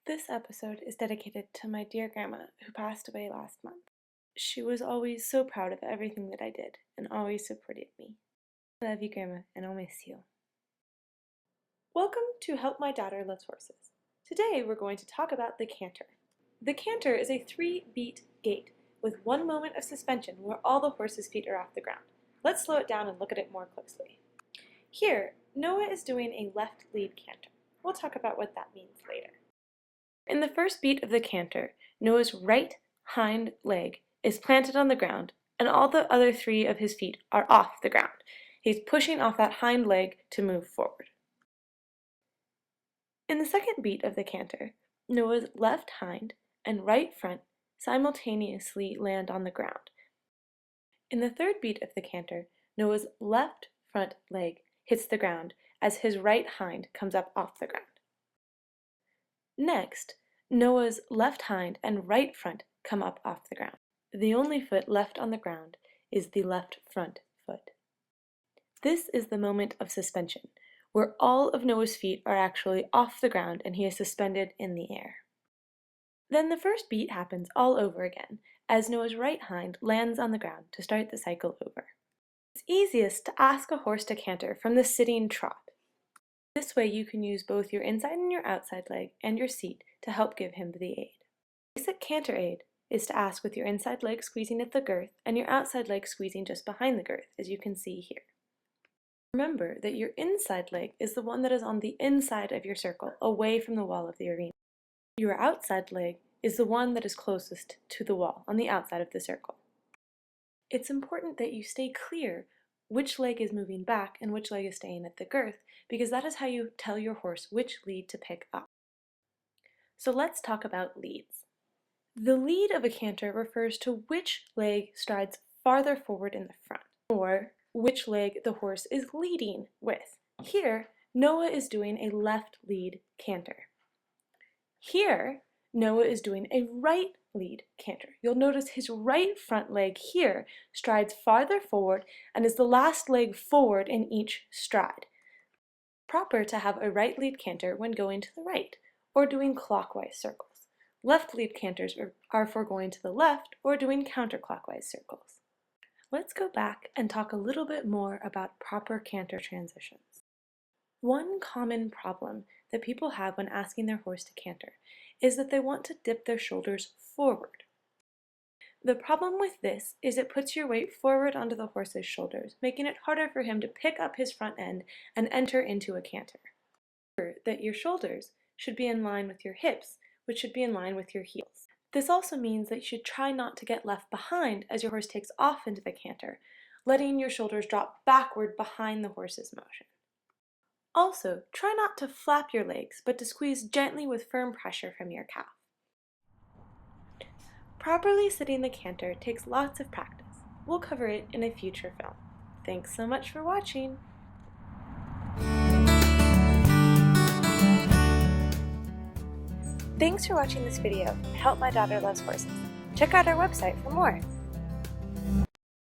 This episode is dedicated to my dear grandma who passed away last month. She was always so proud of everything that I did and always supported me. I love you, Grandma, and I'll miss you. Welcome to Help My Daughter Loves Horses. Today we're going to talk about the canter. The canter is a 3-beat gait with 1 moment of suspension where all the horse's feet are off the ground. Let's slow it down and look at it more closely. Here, Noah is doing a left lead canter. We'll talk about what that means later. In the first beat of the canter, Noah's right hind leg is planted on the ground and all the other 3 of his feet are off the ground. He's pushing off that hind leg to move forward. In the second beat of the canter, Noah's left hind and right front simultaneously land on the ground. In the third beat of the canter, Noah's left front leg hits the ground as his right hind comes up off the ground. Next, Noah's left hind and right front come up off the ground. The only foot left on the ground is the left front foot. This is the moment of suspension, where all of Noah's feet are actually off the ground and he is suspended in the air. Then the first beat happens all over again, as Noah's right hind lands on the ground to start the cycle over. It's easiest to ask a horse to canter from the sitting trot. This way you can use both your inside and your outside leg and your seat to help give him the aid. Basic Canter Aid is to ask with your inside leg squeezing at the girth and your outside leg squeezing just behind the girth, as you can see here. Remember that your inside leg is the one that is on the inside of your circle, away from the wall of the arena. Your outside leg is the one that is closest to the wall, on the outside of the circle. It's important that you stay clear which leg is moving back and which leg is staying at the girth, because that is how you tell your horse which lead to pick up. So let's talk about leads. The lead of a canter refers to which leg strides farther forward in the front, or which leg the horse is leading with. Here, Noah is doing a left lead canter. Here, Noah is doing a right lead canter. You'll notice his right front leg here strides farther forward and is the last leg forward in each stride. Proper to have a right lead canter when going to the right or doing clockwise circles. Left lead canters are for going to the left or doing counterclockwise circles. Let's go back and talk a little bit more about proper canter transitions. One common problem that people have when asking their horse to canter is that they want to dip their shoulders forward. The problem with this is it puts your weight forward onto the horse's shoulders, making it harder for him to pick up his front end and enter into a canter. Remember that your shoulders should be in line with your hips, which should be in line with your heels. This also means that you should try not to get left behind as your horse takes off into the canter, letting your shoulders drop backward behind the horse's motion. Also, try not to flap your legs, but to squeeze gently with firm pressure from your calf. Properly sitting the canter takes lots of practice. We'll cover it in a future film. Thanks so much for watching! Thanks for watching this video. Help My Daughter Loves Horses. Check out our website for more.